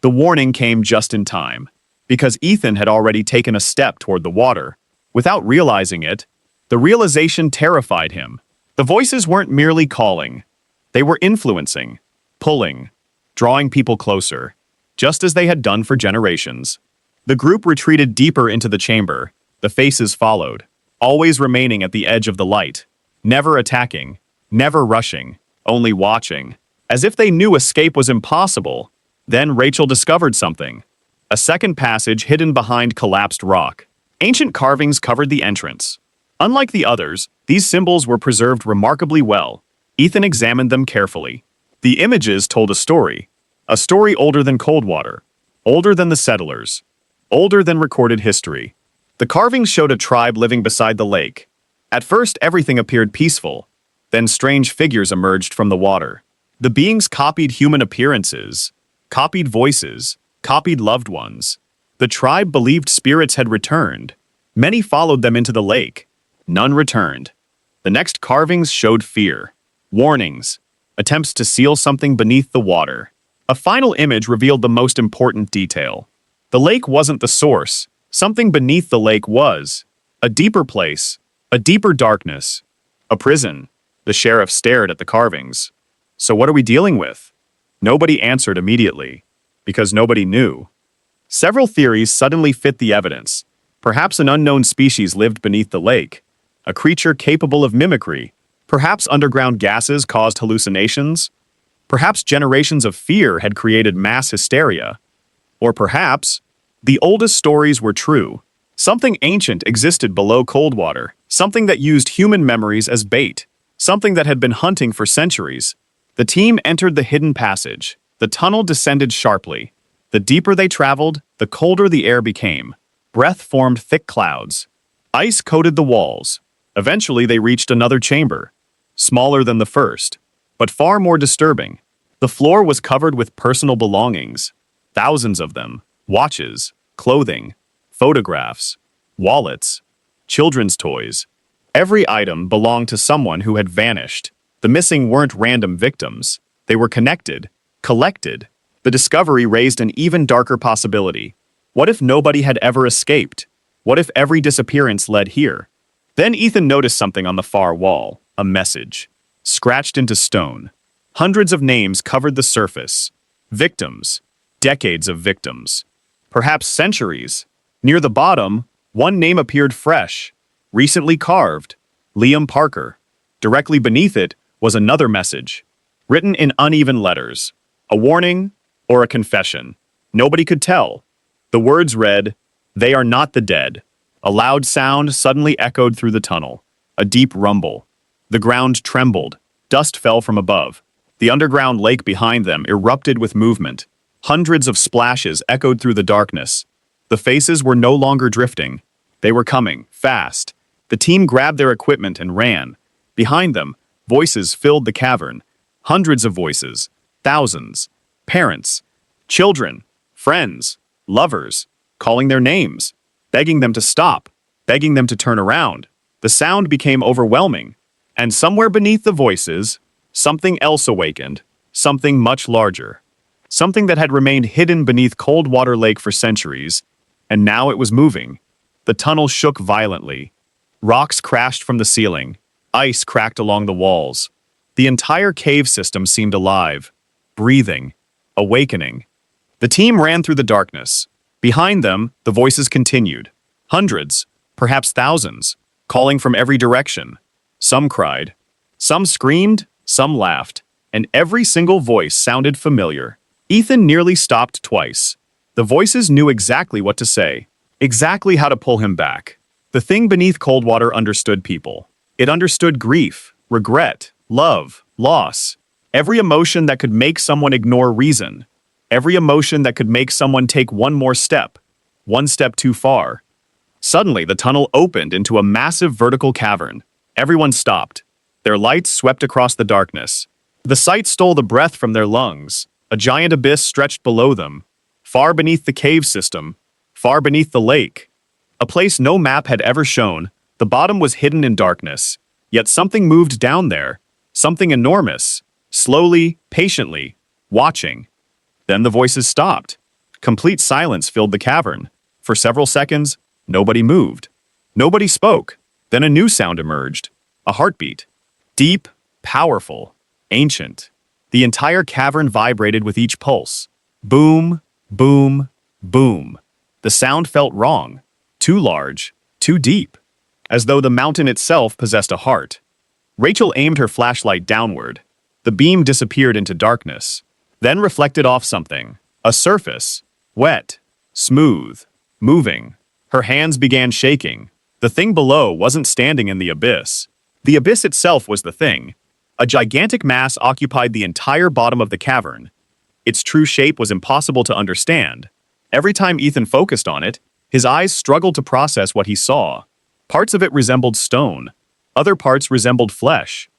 The warning came just in time, because Ethan had already taken a step toward the water. Without realizing it, the realization terrified him. The voices weren't merely calling. They were influencing, pulling, drawing people closer, just as they had done for generations. The group retreated deeper into the chamber. The faces followed, always remaining at the edge of the light, never attacking, never rushing, only watching, as if they knew escape was impossible. Then Rachel discovered something. A second passage hidden behind collapsed rock. Ancient carvings covered the entrance. Unlike the others, these symbols were preserved remarkably well. Ethan examined them carefully. The images told a story older than Coldwater, older than the settlers, older than recorded history. The carvings showed a tribe living beside the lake. At first, everything appeared peaceful. Then strange figures emerged from the water. The beings copied human appearances, copied voices, copied loved ones. The tribe believed spirits had returned. Many followed them into the lake. None returned. The next carvings showed fear, warnings, attempts to seal something beneath the water. A final image revealed the most important detail. The lake wasn't the source. Something beneath the lake was. A deeper place, a deeper darkness, a prison. The sheriff stared at the carvings. "So what are we dealing with?" Nobody answered immediately, because nobody knew. Several theories suddenly fit the evidence. Perhaps an unknown species lived beneath the lake, a creature capable of mimicry. Perhaps underground gases caused hallucinations. Perhaps generations of fear had created mass hysteria. Or perhaps the oldest stories were true. Something ancient existed below Coldwater, something that used human memories as bait, something that had been hunting for centuries. The team entered the hidden passage. The tunnel descended sharply. The deeper they traveled, the colder the air became. Breath formed thick clouds. Ice coated the walls. Eventually they reached another chamber, smaller than the first, but far more disturbing. The floor was covered with personal belongings, thousands of them, watches, clothing, photographs, wallets, children's toys. Every item belonged to someone who had vanished. The missing weren't random victims. They were connected, collected. The discovery raised an even darker possibility. What if nobody had ever escaped? What if every disappearance led here? Then Ethan noticed something on the far wall, a message, scratched into stone. Hundreds of names covered the surface. Victims, decades of victims, perhaps centuries. Near the bottom, one name appeared fresh, recently carved, Liam Parker. Directly beneath it was another message, written in uneven letters, a warning or a confession. Nobody could tell. The words read, "They are not the dead." A loud sound suddenly echoed through the tunnel, a deep rumble. The ground trembled, dust fell from above. The underground lake behind them erupted with movement. Hundreds of splashes echoed through the darkness. The faces were no longer drifting. They were coming, fast. The team grabbed their equipment and ran. Behind them, voices filled the cavern. Hundreds of voices, thousands, parents, children, friends, lovers, calling their names, begging them to stop, begging them to turn around. The sound became overwhelming, and somewhere beneath the voices, something else awakened, something much larger. Something that had remained hidden beneath Coldwater Lake for centuries, and now it was moving. The tunnel shook violently. Rocks crashed from the ceiling. Ice cracked along the walls. The entire cave system seemed alive, breathing, awakening. The team ran through the darkness. Behind them, the voices continued. Hundreds, perhaps thousands, calling from every direction. Some cried. Some screamed, some laughed, and every single voice sounded familiar. Ethan nearly stopped twice. The voices knew exactly what to say, exactly how to pull him back. The thing beneath Coldwater understood people. It understood grief, regret, love, loss. Every emotion that could make someone ignore reason. Every emotion that could make someone take one more step, one step too far. Suddenly, the tunnel opened into a massive vertical cavern. Everyone stopped. Their lights swept across the darkness. The sight stole the breath from their lungs. A giant abyss stretched below them, far beneath the cave system, far beneath the lake. A place no map had ever shown. The bottom was hidden in darkness. Yet something moved down there, something enormous, slowly, patiently, watching. Then the voices stopped. Complete silence filled the cavern. For several seconds, nobody moved. Nobody spoke. Then a new sound emerged, a heartbeat. Deep, powerful, ancient. The entire cavern vibrated with each pulse. Boom, boom, boom. The sound felt wrong, too large, too deep, as though the mountain itself possessed a heart. Rachel aimed her flashlight downward. The beam disappeared into darkness, then reflected off something, a surface, wet, smooth, moving. Her hands began shaking. The thing below wasn't standing in the abyss. The abyss itself was the thing. A gigantic mass occupied the entire bottom of the cavern. Its true shape was impossible to understand. Every time Ethan focused on it, his eyes struggled to process what he saw. Parts of it resembled stone. Other parts resembled flesh.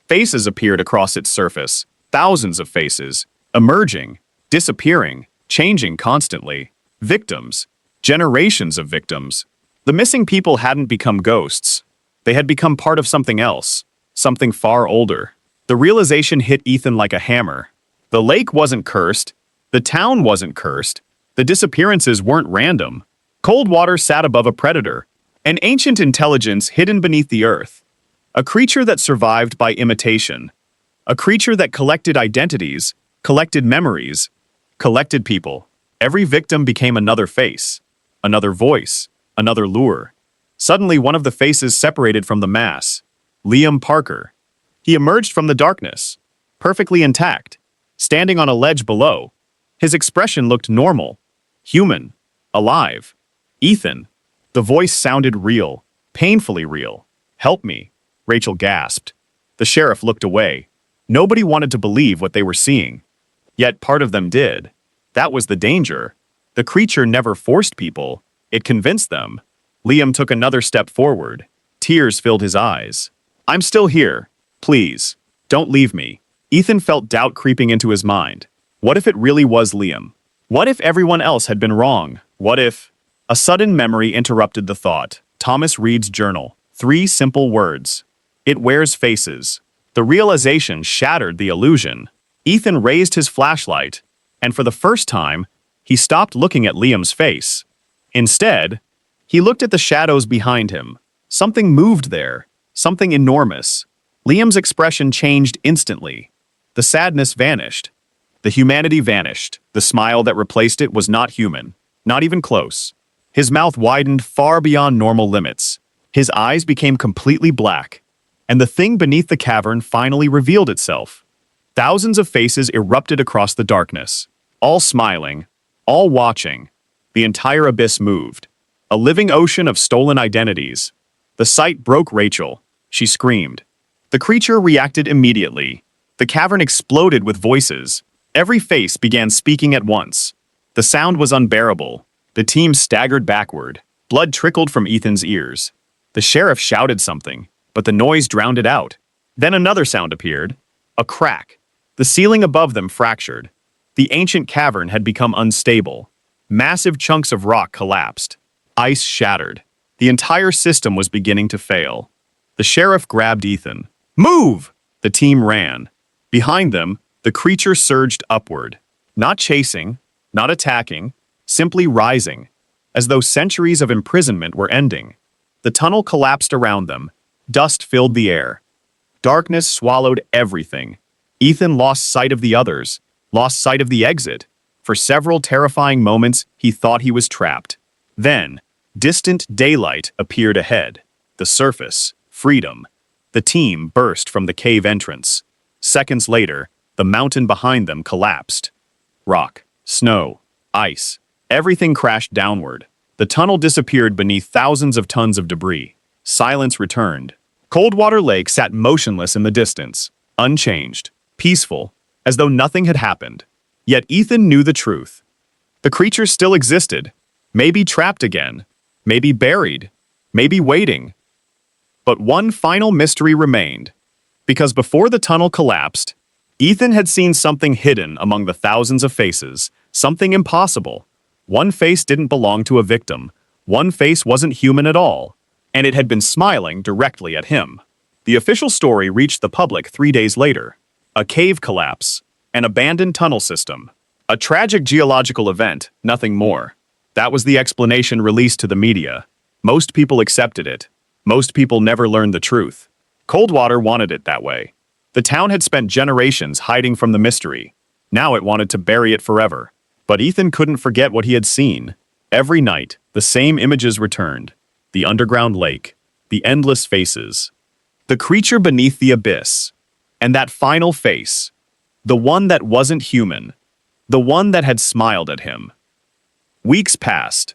Faces appeared across its surface, thousands of faces, emerging, disappearing, changing constantly. Victims, generations of victims. The missing people hadn't become ghosts. They had become part of something else. Something far older. The realization hit Ethan like a hammer. The lake wasn't cursed. The town wasn't cursed. The disappearances weren't random. Coldwater sat above a predator, an ancient intelligence hidden beneath the earth. A creature that survived by imitation. A creature that collected identities, collected memories, collected people. Every victim became another face, another voice, another lure. Suddenly, one of the faces separated from the mass. Liam Parker. He emerged from the darkness, perfectly intact, standing on a ledge below. His expression looked normal, human, alive. Ethan. The voice sounded real, painfully real. "Help me," Rachel gasped. The sheriff looked away. Nobody wanted to believe what they were seeing. Yet part of them did. That was the danger. The creature never forced people. It convinced them. Liam took another step forward. Tears filled his eyes. "I'm still here. Please, don't leave me." Ethan felt doubt creeping into his mind. What if it really was Liam? What if everyone else had been wrong? What if... A sudden memory interrupted the thought. Thomas Reed's journal. 3 simple words. "It wears faces." The realization shattered the illusion. Ethan raised his flashlight, and for the first time, he stopped looking at Liam's face. Instead, he looked at the shadows behind him. Something moved there. Something enormous. Liam's expression changed instantly. The sadness vanished. The humanity vanished. The smile that replaced it was not human, not even close. His mouth widened far beyond normal limits. His eyes became completely black. and the thing beneath the cavern finally revealed itself. Thousands of faces erupted across the darkness, all smiling, all watching. The entire abyss moved. A living ocean of stolen identities. The sight broke Rachel. She screamed. The creature reacted immediately. The cavern exploded with voices. Every face began speaking at once. The sound was unbearable. The team staggered backward. Blood trickled from Ethan's ears. The sheriff shouted something, but the noise drowned it out. Then another sound appeared. A crack. The ceiling above them fractured. The ancient cavern had become unstable. Massive chunks of rock collapsed. Ice shattered. The entire system was beginning to fail. The sheriff grabbed Ethan. "Move!" The team ran. Behind them, the creature surged upward. Not chasing, not attacking, simply rising, as though centuries of imprisonment were ending. The tunnel collapsed around them. Dust filled the air. Darkness swallowed everything. Ethan lost sight of the others, lost sight of the exit. For several terrifying moments, he thought he was trapped. Then, distant daylight appeared ahead. The surface, freedom. The team burst from the cave entrance. Seconds later, the mountain behind them collapsed. Rock, snow, ice, everything crashed downward. The tunnel disappeared beneath thousands of tons of debris. Silence returned. Coldwater Lake sat motionless in the distance, unchanged, peaceful, as though nothing had happened. Yet Ethan knew the truth. The creature still existed, maybe trapped again, maybe buried, maybe waiting. But one final mystery remained, because before the tunnel collapsed, Ethan had seen something hidden among the thousands of faces, something impossible. One face didn't belong to a victim. One face wasn't human at all, and it had been smiling directly at him. The official story reached the public 3 days later. A cave collapse, an abandoned tunnel system, a tragic geological event, nothing more. That was the explanation released to the media. Most people accepted it. Most people never learned the truth. Coldwater wanted it that way. The town had spent generations hiding from the mystery. Now it wanted to bury it forever. But Ethan couldn't forget what he had seen. Every night, the same images returned. The underground lake, the endless faces, the creature beneath the abyss, and that final face, the one that wasn't human, the one that had smiled at him. Weeks passed.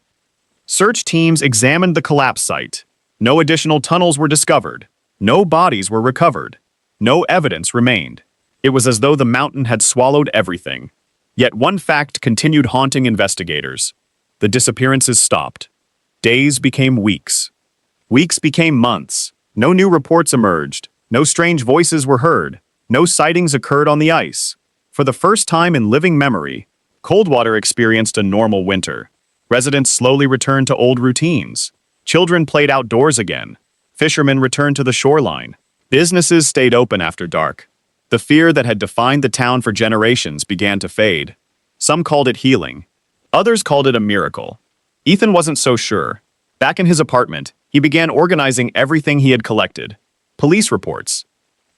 Search teams examined the collapse site. No additional tunnels were discovered. No bodies were recovered. No evidence remained. It was as though the mountain had swallowed everything. Yet one fact continued haunting investigators. The disappearances stopped. Days became weeks. Weeks became months. No new reports emerged. No strange voices were heard. No sightings occurred on the ice. For the first time in living memory, Coldwater experienced a normal winter. Residents slowly returned to old routines. Children played outdoors again. Fishermen returned to the shoreline. Businesses stayed open after dark. The fear that had defined the town for generations began to fade. Some called it healing. Others called it a miracle. Ethan wasn't so sure. Back in his apartment, he began organizing everything he had collected. Police reports,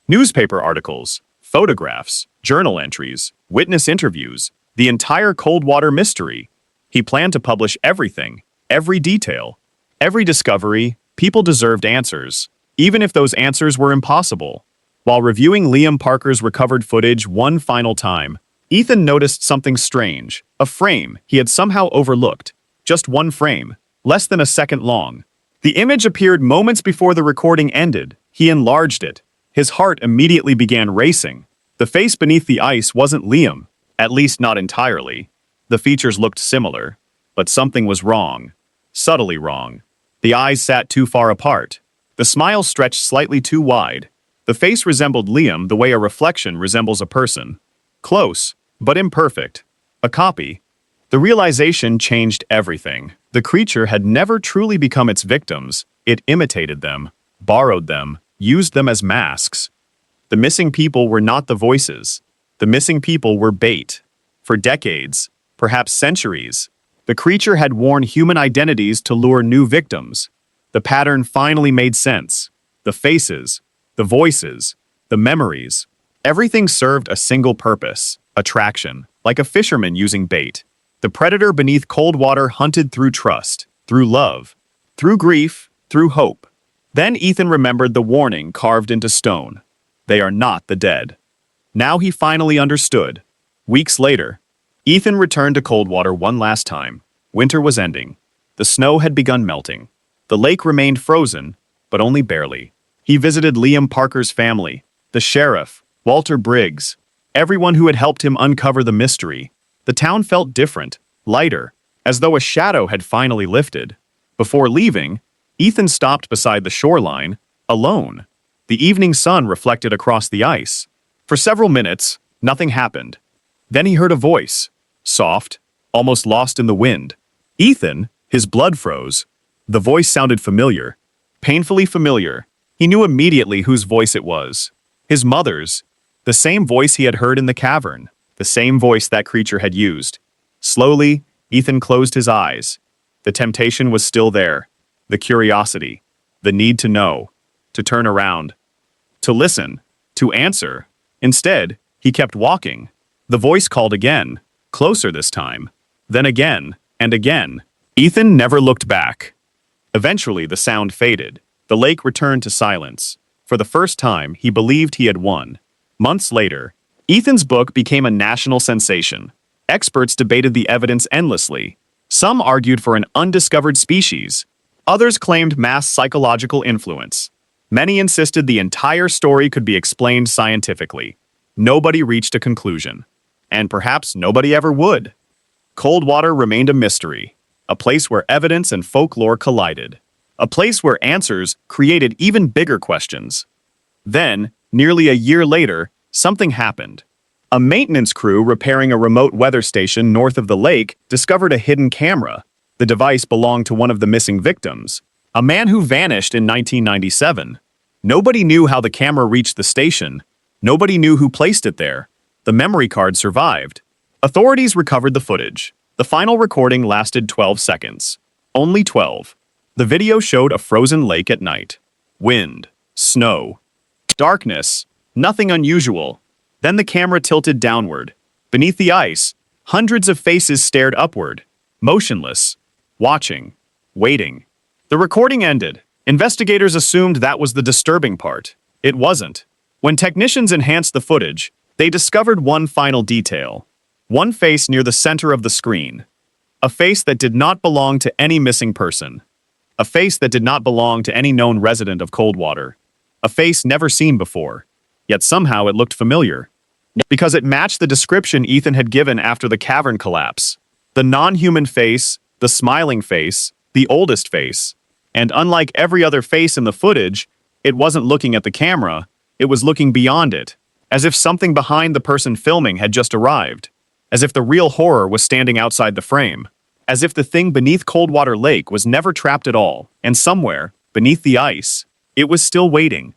newspaper articles, photographs, journal entries, witness interviews, the entire Coldwater mystery. He planned to publish everything, every detail, every discovery. People deserved answers, even if those answers were impossible. While reviewing Liam Parker's recovered footage one final time, Ethan noticed something strange, a frame he had somehow overlooked. Just one frame, less than a second long. The image appeared moments before the recording ended. He enlarged it. His heart immediately began racing. The face beneath the ice wasn't Liam, at least not entirely. The features looked similar, but something was wrong. Subtly wrong. The eyes sat too far apart. The smile stretched slightly too wide. The face resembled Liam the way a reflection resembles a person. Close, but imperfect. A copy. The realization changed everything. The creature had never truly become its victims. It imitated them, borrowed them, used them as masks. The missing people were not the voices. The missing people were bait. For decades, perhaps centuries, the creature had worn human identities to lure new victims. The pattern finally made sense. The faces, the voices, the memories. Everything served a single purpose, attraction, like a fisherman using bait. The predator beneath Coldwater hunted through trust, through love, through grief, through hope. Then Ethan remembered the warning carved into stone. They are not the dead. Now he finally understood. Weeks later, Ethan returned to Coldwater one last time. Winter was ending. The snow had begun melting. The lake remained frozen, but only barely. He visited Liam Parker's family, the sheriff, Walter Briggs, everyone who had helped him uncover the mystery. The town felt different, lighter, as though a shadow had finally lifted. Before leaving, Ethan stopped beside the shoreline, alone. The evening sun reflected across the ice. For several minutes, nothing happened. Then he heard a voice, soft, almost lost in the wind. Ethan, his blood froze. The voice sounded familiar, painfully familiar. He knew immediately whose voice it was. His mother's, the same voice he had heard in the cavern, the same voice that creature had used. Slowly, Ethan closed his eyes. The temptation was still there. The curiosity, the need to know, to turn around, to listen, to answer. Instead, he kept walking. The voice called again, closer this time, then again, and again. Ethan never looked back. Eventually, the sound faded. The lake returned to silence. For the first time, he believed he had won. Months later, Ethan's book became a national sensation. Experts debated the evidence endlessly. Some argued for an undiscovered species. Others claimed mass psychological influence. Many insisted the entire story could be explained scientifically. Nobody reached a conclusion. And perhaps nobody ever would. Coldwater remained a mystery, a place where evidence and folklore collided. A place where answers created even bigger questions. Then, nearly a year later, something happened. A maintenance crew repairing a remote weather station north of the lake discovered a hidden camera. The device belonged to one of the missing victims, a man who vanished in 1997. Nobody knew how the camera reached the station. Nobody knew who placed it there. The memory card survived. Authorities recovered the footage. The final recording lasted 12 seconds. Only 12. The video showed a frozen lake at night. Wind, snow, darkness, nothing unusual. Then the camera tilted downward. Beneath the ice, hundreds of faces stared upward, motionless, watching, waiting. The recording ended. Investigators assumed that was the disturbing part. It wasn't. When technicians enhanced the footage, they discovered one final detail. One face near the center of the screen. A face that did not belong to any missing person. A face that did not belong to any known resident of Coldwater. A face never seen before. Yet somehow it looked familiar. Because it matched the description Ethan had given after the cavern collapse. The non-human face, the smiling face, the oldest face. And unlike every other face in the footage, it wasn't looking at the camera, it was looking beyond it, as if something behind the person filming had just arrived. As if the real horror was standing outside the frame. As if the thing beneath Coldwater Lake was never trapped at all, and somewhere, beneath the ice, it was still waiting.